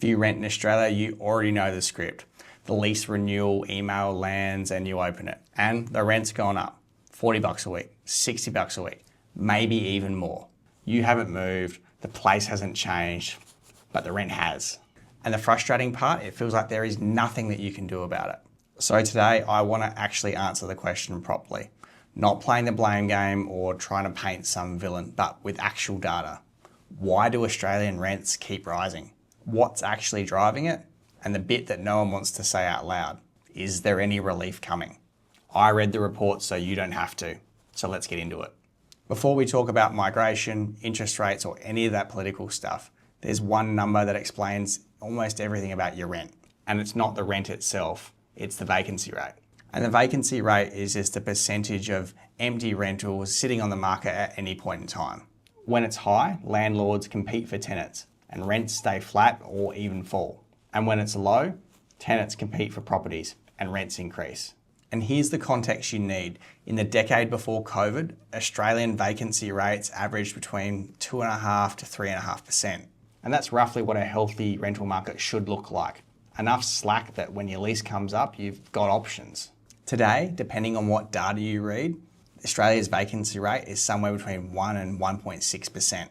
you rent in Australia, you already know the script. The lease renewal email lands and you open it. And the rent's gone up. $40 a week, $60 a week, maybe even more. You haven't moved, the place hasn't changed, but the rent has. And the frustrating part, it feels like there is nothing that you can do about it. So today I want to actually answer the question properly. Not playing the blame game or trying to paint some villain, but with actual data. Why do Australian rents keep rising? What's actually driving it? And the bit that no one wants to say out loud, is there any relief coming? I read the report so you don't have to. So let's get into it. Before we talk about migration, interest rates, or any of that political stuff, there's one number that explains almost everything about your rent. And it's not the rent itself, it's the vacancy rate. And the vacancy rate is just a percentage of empty rentals sitting on the market at any point in time. When it's high, landlords compete for tenants and rents stay flat or even fall. And when it's low, tenants compete for properties and rents increase. And here's the context you need. In the decade before COVID, Australian vacancy rates averaged between 2.5% to 3.5%. And that's roughly what a healthy rental market should look like. Enough slack that when your lease comes up, you've got options. Today, depending on what data you read, Australia's vacancy rate is somewhere between 1 and 1.6%.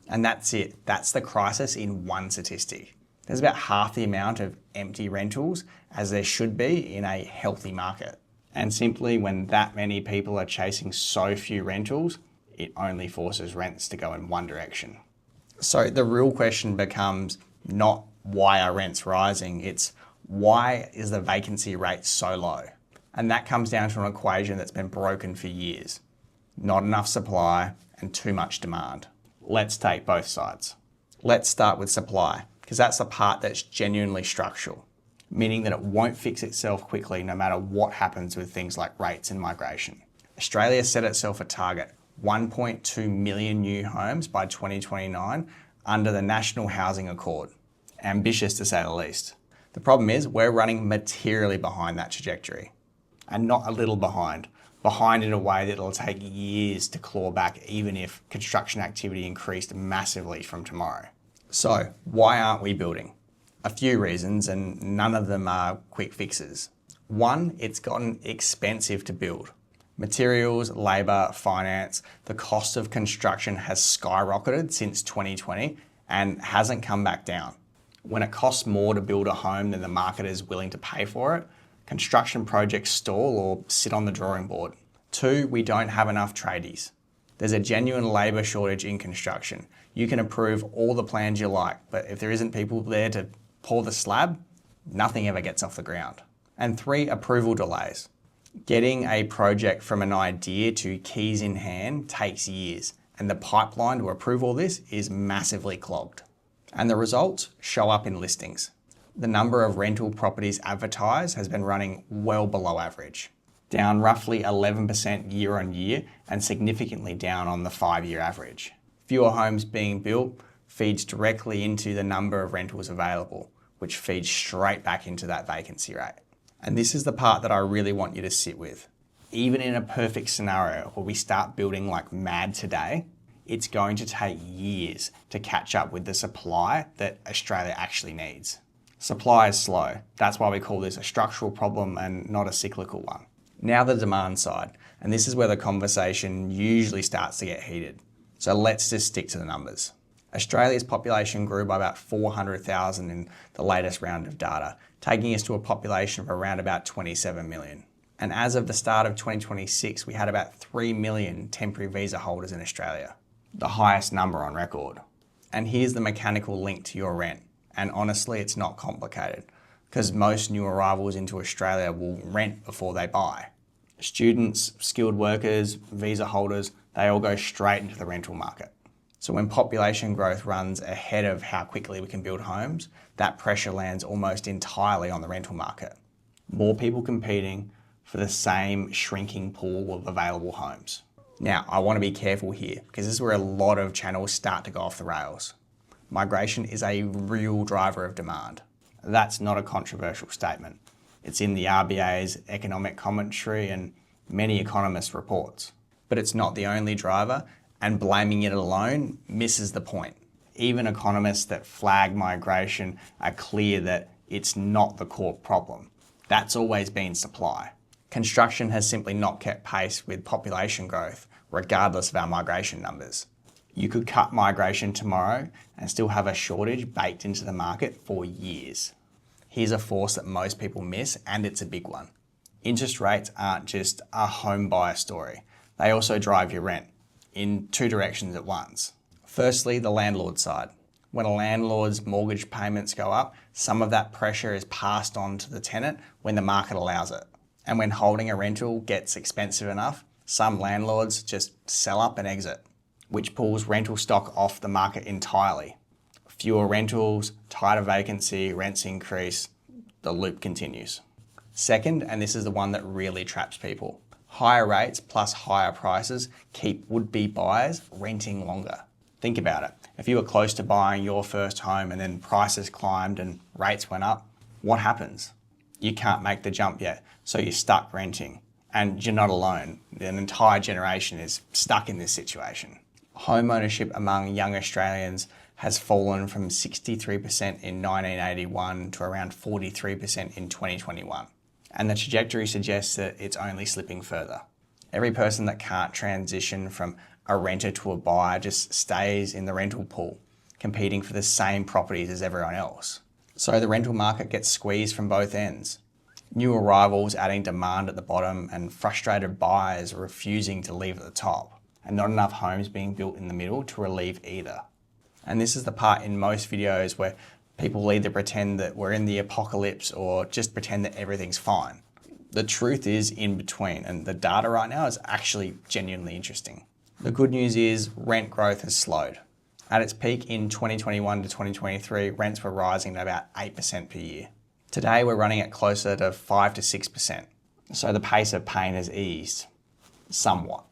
And that's it. That's the crisis in one statistic. There's about half the amount of empty rentals as there should be in a healthy market. And simply when that many people are chasing so few rentals, it only forces rents to go in one direction. So the real question becomes not why are rents rising, it's why is the vacancy rate so low? And that comes down to an equation that's been broken for years. Not enough supply and too much demand. Let's take both sides. Let's start with supply, because that's the part that's genuinely structural, meaning that it won't fix itself quickly no matter what happens with things like rates and migration. Australia set itself a target, 1.2 million new homes by 2029 under the National Housing Accord. Ambitious to say the least. The problem is we're running materially behind that trajectory, and not a little behind in a way that it'll take years to claw back even if construction activity increased massively from tomorrow. So why aren't we building? A few reasons, and none of them are quick fixes. One, it's gotten expensive to build. Materials, labour, finance, the cost of construction has skyrocketed since 2020 and hasn't come back down. When it costs more to build a home than the market is willing to pay for it, construction projects stall or sit on the drawing board. Two, we don't have enough tradies. There's a genuine labour shortage in construction. You can approve all the plans you like, but if there isn't people there to pour the slab, nothing ever gets off the ground. And three, approval delays. Getting a project from an idea to keys in hand takes years, and the pipeline to approve all this is massively clogged. And the results show up in listings. The number of rental properties advertised has been running well below average, down roughly 11% year on year and significantly down on the 5-year average. Fewer homes being built feeds directly into the number of rentals available, which feeds straight back into that vacancy rate. And this is the part that I really want you to sit with. Even in a perfect scenario where we start building like mad today, it's going to take years to catch up with the supply that Australia actually needs. Supply is slow. That's why we call this a structural problem and not a cyclical one. Now the demand side, and this is where the conversation usually starts to get heated. So let's just stick to the numbers. Australia's population grew by about 400,000 in the latest round of data, taking us to a population of around about 27 million. And as of the start of 2026, we had about 3 million temporary visa holders in Australia, the highest number on record. And here's the mechanical link to your rent. And honestly, it's not complicated because most new arrivals into Australia will rent before they buy. Students, skilled workers, visa holders, they all go straight into the rental market. So when population growth runs ahead of how quickly we can build homes, that pressure lands almost entirely on the rental market. More people competing for the same shrinking pool of available homes. Now, I want to be careful here because this is where a lot of channels start to go off the rails. Migration is a real driver of demand. That's not a controversial statement. It's in the RBA's economic commentary and many economists' reports. But it's not the only driver, and blaming it alone misses the point. Even economists that flag migration are clear that it's not the core problem. That's always been supply. Construction has simply not kept pace with population growth, regardless of our migration numbers. You could cut migration tomorrow and still have a shortage baked into the market for years. Here's a force that most people miss, and it's a big one. Interest rates aren't just a home buyer story. They also drive your rent in two directions at once. Firstly, the landlord side. When a landlord's mortgage payments go up, some of that pressure is passed on to the tenant when the market allows it. And when holding a rental gets expensive enough, some landlords just sell up and exit, which pulls rental stock off the market entirely. Fewer rentals, tighter vacancy, rents increase, the loop continues. Second, and this is the one that really traps people, higher rates plus higher prices keep would-be buyers renting longer. Think about it. If you were close to buying your first home and then prices climbed and rates went up, what happens? You can't make the jump yet, so you're stuck renting. And you're not alone. An entire generation is stuck in this situation. Home ownership among young Australians has fallen from 63% in 1981 to around 43% in 2021. And the trajectory suggests that it's only slipping further. Every person that can't transition from a renter to a buyer just stays in the rental pool, competing for the same properties as everyone else. So the rental market gets squeezed from both ends. New arrivals adding demand at the bottom and frustrated buyers refusing to leave at the top, and not enough homes being built in the middle to relieve either. And this is the part in most videos where people either pretend that we're in the apocalypse or just pretend that everything's fine. The truth is in between, and the data right now is actually genuinely interesting. The good news is rent growth has slowed. At its peak in 2021 to 2023, rents were rising at about 8% per year. Today we're running at closer to 5 to 6%. So the pace of pain has eased somewhat.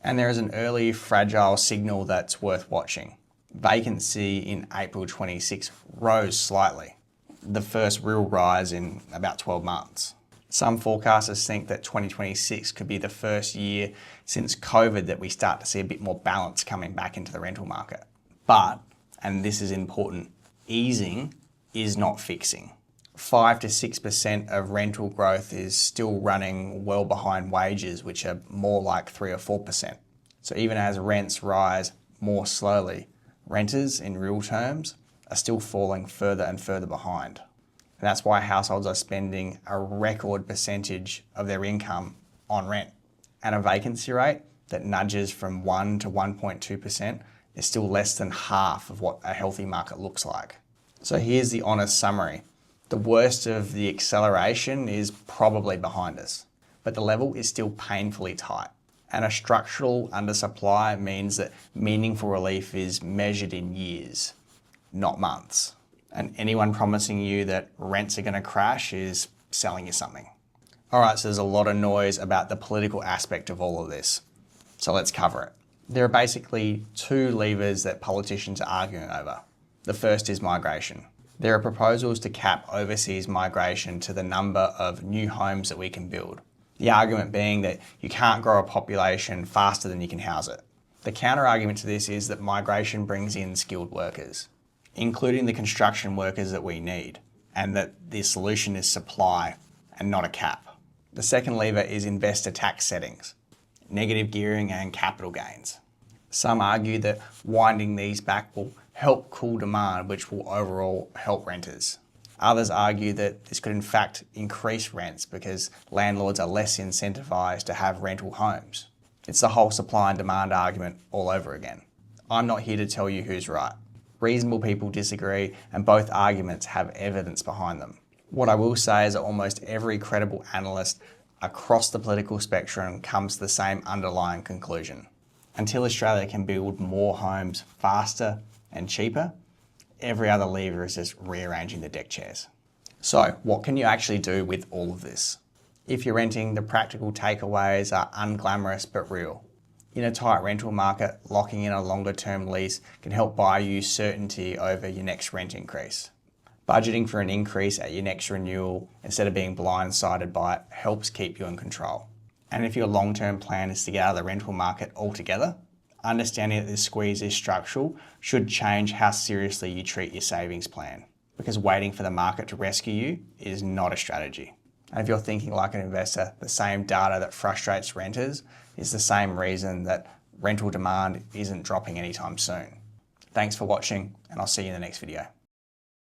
And there is an early fragile signal that's worth watching. Vacancy in April 26 rose slightly, the first real rise in about 12 months. Some forecasters think that 2026 could be the first year since COVID that we start to see a bit more balance coming back into the rental market. But, and this is important, easing is not fixing. 5 to 6% of rental growth is still running well behind wages, which are more like 3 or 4%. So even as rents rise more slowly, renters, in real terms, are still falling further and further behind. And that's why households are spending a record percentage of their income on rent. And a vacancy rate that nudges from 1 to 1.2% is still less than half of what a healthy market looks like. So here's the honest summary. The worst of the acceleration is probably behind us, but the level is still painfully tight. And a structural undersupply means that meaningful relief is measured in years, not months. And anyone promising you that rents are going to crash is selling you something. All right, so there's a lot of noise about the political aspect of all of this. So let's cover it. There are basically two levers that politicians are arguing over. The first is migration. There are proposals to cap overseas migration to the number of new homes that we can build. The argument being that you can't grow a population faster than you can house it. The counter argument to this is that migration brings in skilled workers, including the construction workers that we need, and that the solution is supply and not a cap. The second lever is investor tax settings, negative gearing and capital gains. Some argue that winding these back will help cool demand, which will overall help renters. Others argue that this could in fact increase rents because landlords are less incentivized to have rental homes. It's the whole supply and demand argument all over again. I'm not here to tell you who's right. Reasonable people disagree, and both arguments have evidence behind them. What I will say is that almost every credible analyst across the political spectrum comes to the same underlying conclusion. Until Australia can build more homes faster and cheaper, every other lever is just rearranging the deck chairs. So what can you actually do with all of this? If you're renting, the practical takeaways are unglamorous but real. In a tight rental market, locking in a longer term lease can help buy you certainty over your next rent increase. Budgeting for an increase at your next renewal instead of being blindsided by it helps keep you in control. And if your long-term plan is to get out of the rental market altogether, understanding that this squeeze is structural should change how seriously you treat your savings plan, because waiting for the market to rescue you is not a strategy. And if you're thinking like an investor, the same data that frustrates renters is the same reason that rental demand isn't dropping anytime soon. Thanks for watching, and I'll see you in the next video.